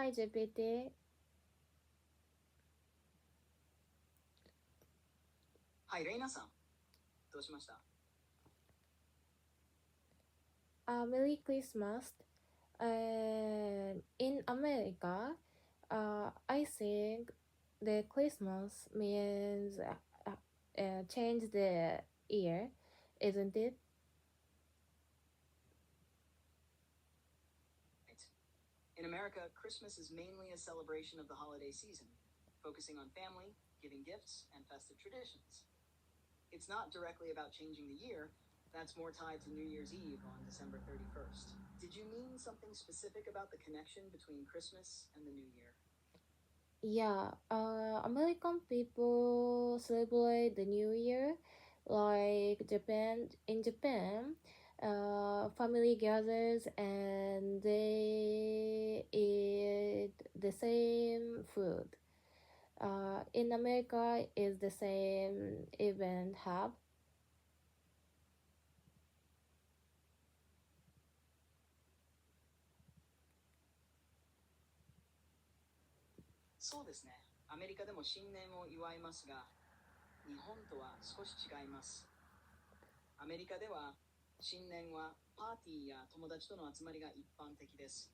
Hi GPT. はい、レイナさん、どうしました？Merry Christmas. In America, I think the Christmas means change the year, isn't it? In America, Christmas is mainly a celebration of the holiday season, focusing on family, giving gifts, and festive traditions. It's not directly about changing the year, that's more tied to New Year's Eve on December 31st. Did you mean something specific about the connection between Christmas and the New Year? Yeah, American people celebrate the New Year like Japan. In Japan, family gathers and they eat the same food. In America, is the same event have? そうですね。アメリカでも新年を祝いますが、日本とは少し違います。アメリカでは新年はパーティーや友達との集まりが一般的です。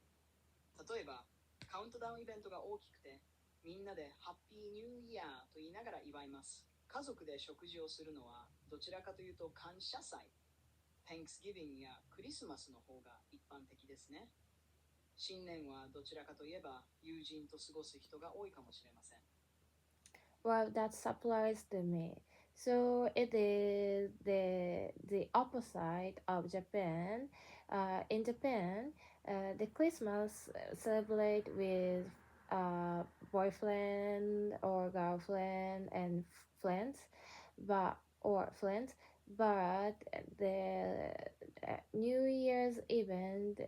例えば、カウントダウンイベントが大きくて、みんなでハッピーニューイヤーと言いながら祝います。家族で食事をするのはどちらかというと感謝祭、Thanksgiving やクリスマスの方が一般的ですね。新年はどちらかといえば友人と過ごす人が多いかもしれません。Well, that surprised me. So it is the opposite of Japan. In Japan, the Christmas celebrate with boyfriend or girlfriend and friends, friends. But the New Year's event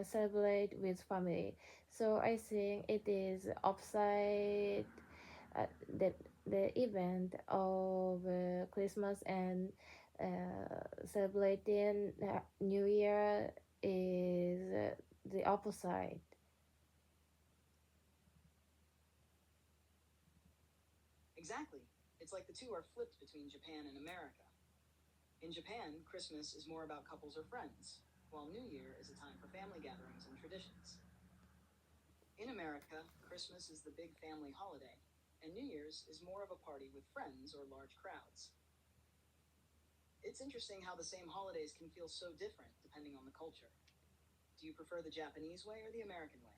celebrate with family. So I think it is opposite uh, the the event of Christmas and celebrating New Year is the opposite. Exactly. It's like the two are flipped between Japan and America. In Japan, Christmas is more about couples or friends, while New Year is a time for family gatherings and traditions. In America, Christmas is the big family holiday, and New Year's is more of a party with friends or large crowds. It's interesting how the same holidays can feel so different depending on the culture. Do you prefer the Japanese way or the American way?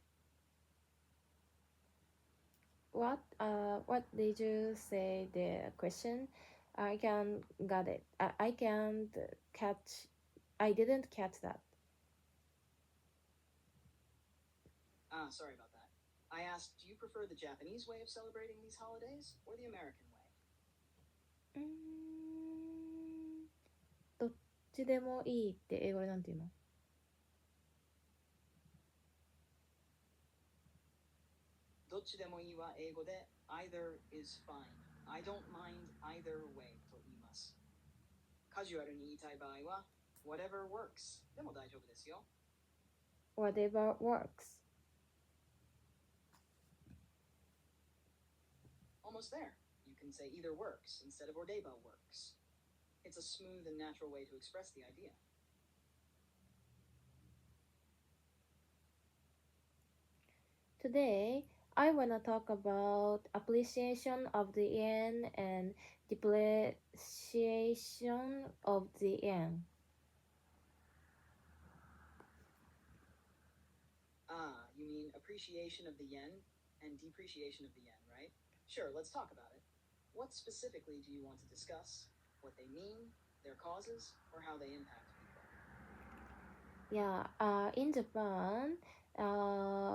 What did you say the question? I can't got it. I can't catch. I didn't catch that. Sorry about that. I asked, do you prefer the Japanese way of celebrating these holidays or the American way? うーんどっちでもいいって英語でなんて言うの？どっちでもいいは英語で either is fine. I don't mind either way と言います。カジュアルに言いたい場合は whatever works でも大丈夫ですよ。Whatever works. Almost there. You can say either works instead of whatever works. It's a smooth and natural way to express the idea. Today, I want to talk about appreciation of the yen and depreciation of the yen. You mean appreciation of the yen and depreciation of the yen, right? Sure, let's talk about it. What specifically do you want to discuss? What they mean, their causes, or how they impact people? Yeah, in Japan,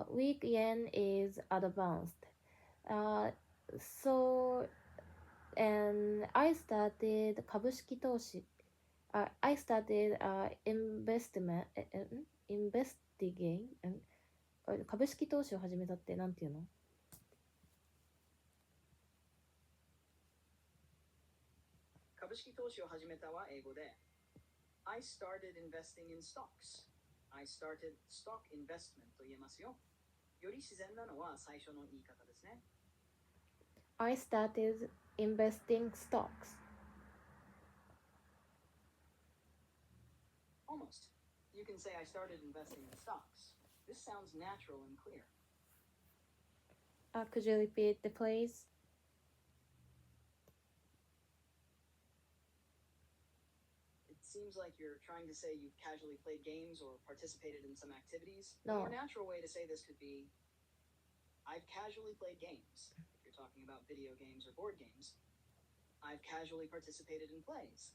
weak yen is advanced. Uh, so, and I started 株式投資 I started investment, investigate, 株式投資を始めたってなんていうの？株式投資を始めたは英語で I started investing in stocks. I started stock investment と言えますよ。より自然なのは最初の言い方ですね。I started investing stocks. Almost. You can say I started investing in stocks. This sounds natural and clear. Could you repeat the please? It seems like you're trying to say you've casually played games or participated in some activities. No. A more natural way to say this could be, I've casually played games. If you're talking about video games or board games, I've casually participated in plays.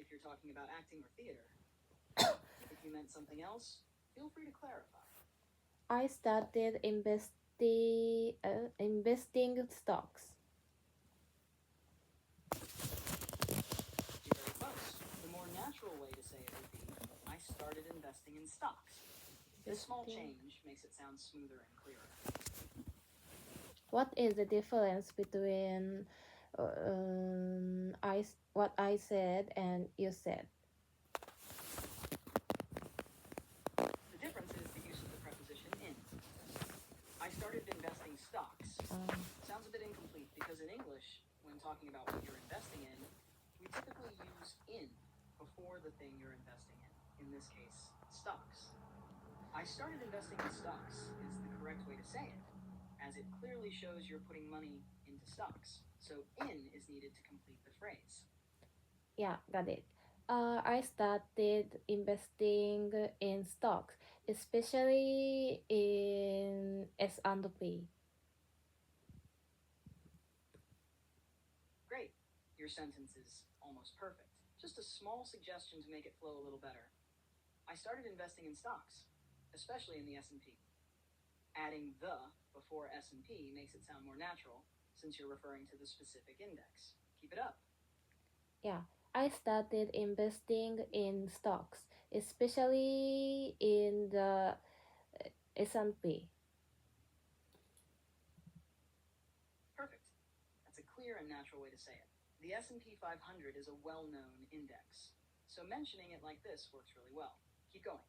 If you're talking about acting or theater, if you meant something else, feel free to clarify. I started investing stocks. You're very close. The more natural way to say it would be, I started investing in stocks. This small change makes it sound smoother and clearer. What is the difference between what I said and you said? The difference is the use of the preposition in. I started investing stocks. Sounds a bit incomplete because in English, when talking about what you're investing in, we typically use in before the thing you're investing in this case, stocks. I started investing in stocks is the correct way to say it, as it clearly shows you're putting money into stocks. So in is needed to complete the phrase. Yeah, got it. I started investing in stocks, especially in S&P. Great. Your sentence is almost perfect. Just a small suggestion to make it flow a little better. I started investing in stocks, especially in the S&P. Adding the before S&P makes it sound more natural since you're referring to the specific index. Keep it up. Yeah, I started investing in stocks, especially in the S&P. Perfect. That's a clear and natural way to say it. The S&P 500 is a well-known index, so mentioning it like this works really well. Keep going.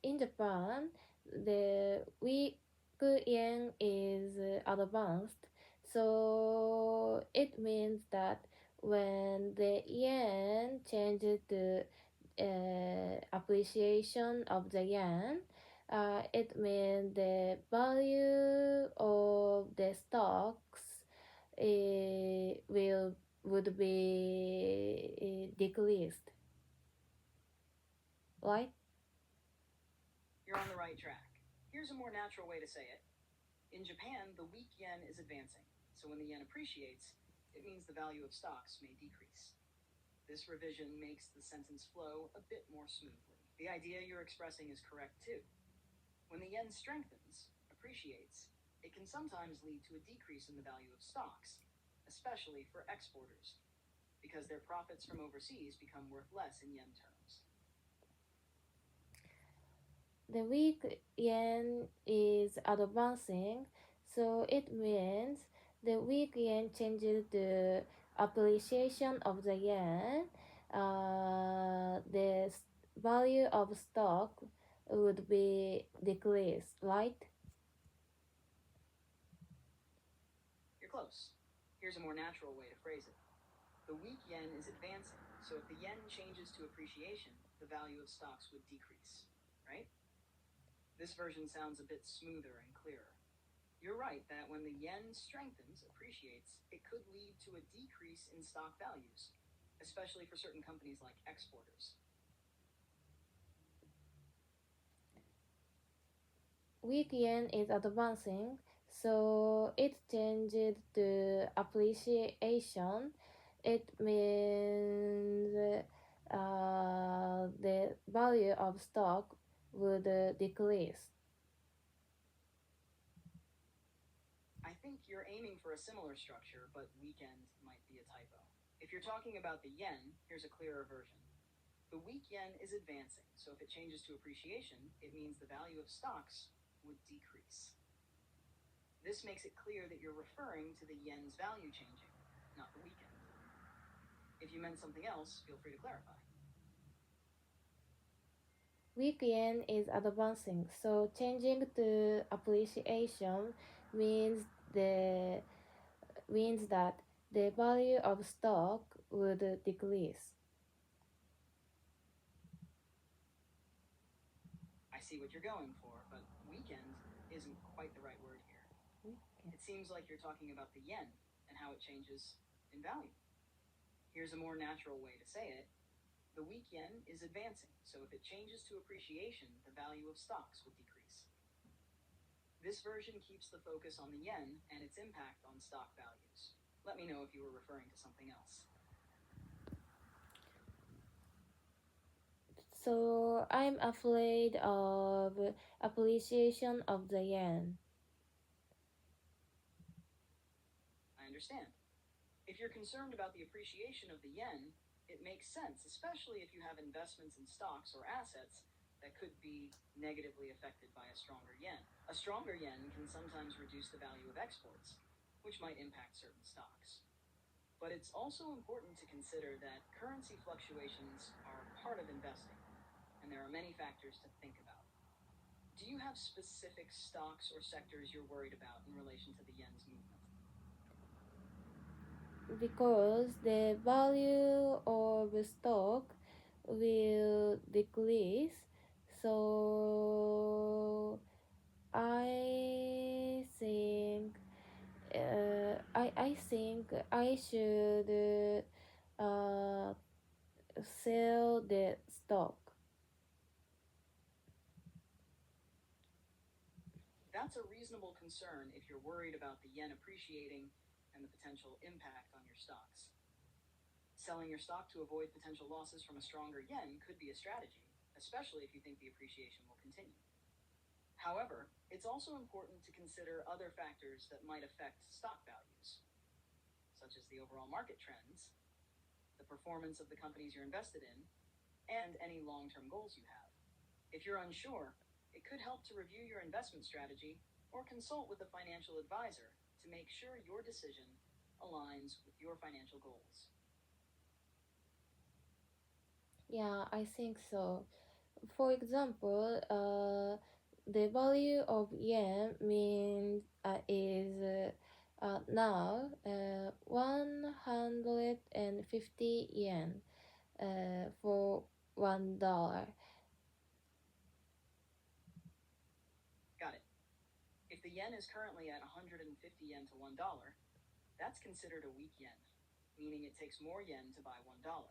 In Japan, the weak yen is advanced, so it means that when the yen changes to appreciation of the yen, it means the value of the stocks would be decreased, right? You're on the right track. Here's a more natural way to say it. In Japan, the weak yen is advancing, so when the yen appreciates, it means the value of stocks may decrease. This revision makes the sentence flow a bit more smoothly. The idea you're expressing is correct too. When the yen strengthens, appreciates, it can sometimes lead to a decrease in the value of stocks, especially for exporters, because their profits from overseas become worth less in yen terms. The weak yen is advancing, so it means the weak yen changes the appreciation of the yen. The value of stock would be decreased, right? You're close. Here's a more natural way to phrase it. The weak yen is advancing, so if the yen changes to appreciation, the value of stocks would decrease, right? This version sounds a bit smoother and clearer. You're right that when the yen strengthens, appreciates, it could lead to a decrease in stock values, especially for certain companies like exporters. Weak yen is advancing, so it changed to appreciation. It means the value of stock would decrease. I think you're aiming for a similar structure, but weekend might be a typo. If you're talking about the yen, here's a clearer version. The weak yen is advancing, so if it changes to appreciation, it means the value of stocks would decrease. This makes it clear that you're referring to the yen's value changing, not the weekend. If you meant something else, feel free to clarify. weak yen is advancing, so changing to appreciation means the means that the value of stock would decrease. I see what you're going for, but weekend isn't quite the right word here. It seems like you're talking about the yen and how it changes in value. Here's a more natural way to say it. The weak yen is advancing, so if it changes to appreciation, the value of stocks would decrease. This version keeps the focus on the yen and its impact on stock values. Let me know if you were referring to something else. So I'm afraid of appreciation of the yen. I understand. If you're concerned about the appreciation of the yen, it makes sense, especially if you have investments in stocks or assets that could be negatively affected by a stronger yen. A stronger yen can sometimes reduce the value of exports, which might impact certain stocks. But it's also important to consider that currency fluctuations are part of investing, and there are many factors to think about. Do you have specific stocks or sectors you're worried about in relation to the yen's movement? Because the value of stock will decrease, so I think I should uh, sell the stock. That's a reasonable concern if you're worried about the yen appreciating and the potential impact on your stocks. Selling your stock to avoid potential losses from a stronger yen could be a strategy, especially if you think the appreciation will continue. However, it's also important to consider other factors that might affect stock values, such as the overall market trends, the performance of the companies you're invested in, and any long-term goals you have. If you're unsure, it could help to review your investment strategy or consult with a financial advisor to make sure your decision aligns with your financial goals. Yeah, I think so. For example, the value of yen means is now 150 yen for $1. Got it. If the yen is currently at 150 yen to $1, that's considered a weak yen, meaning it takes more yen to buy $1.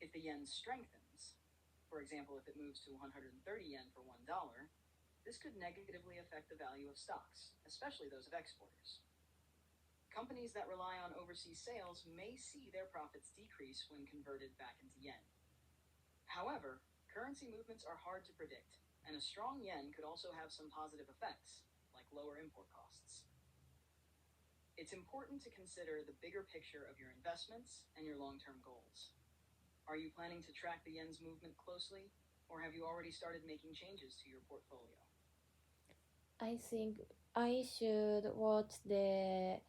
If the yen strengthens, for example, if it moves to 130 yen for $1, this could negatively affect the value of stocks, especially those of exporters. Companies that rely on overseas sales may see their profits decrease when converted back into yen. However, currency movements are hard to predict, and a strong yen could also have some positive effects, like lower import costs. It's important to consider the bigger picture of your investments and your long-term goals. Are you planning to track the yen's movement closely, or have you already started making changes to your portfolio? I think I should watch the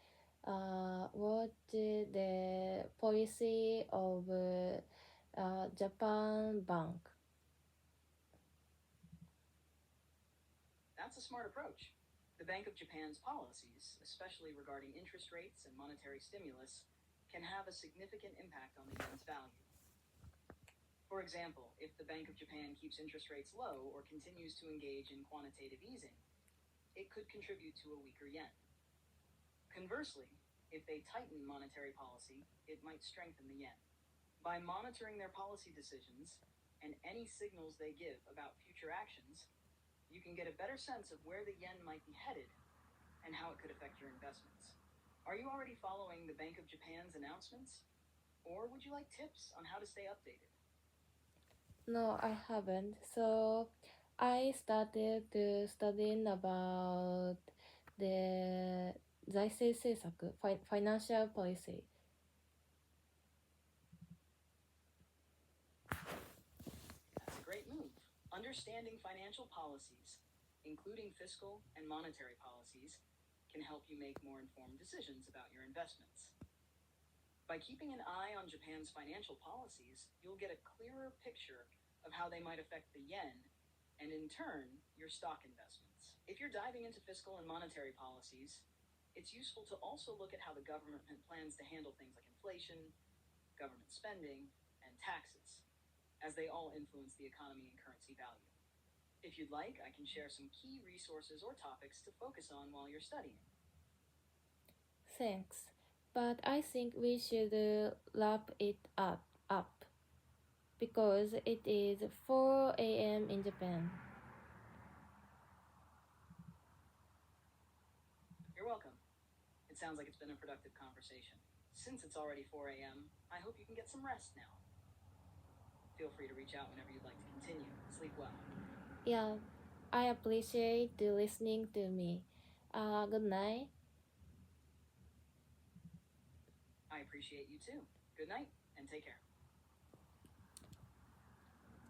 policy of Japan Bank. That's a smart approach. The Bank of Japan's policies, especially regarding interest rates and monetary stimulus, can have a significant impact on the yen's value. For example, if the Bank of Japan keeps interest rates low or continues to engage in quantitative easing, it could contribute to a weaker yen. Conversely, if they tighten monetary policy, it might strengthen the yen. By monitoring their policy decisions and any signals they give about future actions, you can get a better sense of where the yen might be headed and how it could affect your investments. Are you already following the Bank of Japan's announcements? Or would you like tips on how to stay updated? No, I haven't. So I started to studying about the 財政政策 financial policy. That's a great move. Understanding financial policies, including fiscal and monetary policies, can help you make more informed decisions about your investments. By keeping an eye on Japan's financial policies, you'll get a clearer picture of how they might affect the yen and, in turn, your stock investments. If you're diving into fiscal and monetary policies, it's useful to also look at how the government plans to handle things like inflation, government spending, and taxes, as they all influence the economy and currency value. If you'd like, I can share some key resources or topics to focus on while you're studying. Thanks, but I think we should wrap it up because it is 4 a.m. in Japan. You're welcome. It sounds like it's been a productive conversation. Since it's already 4 a.m., I hope you can get some rest now. Feel free to reach out whenever you'd like to continue. Sleep well. Yeah, I appreciate you listening to me. Good night. I appreciate you too. Good night and take care.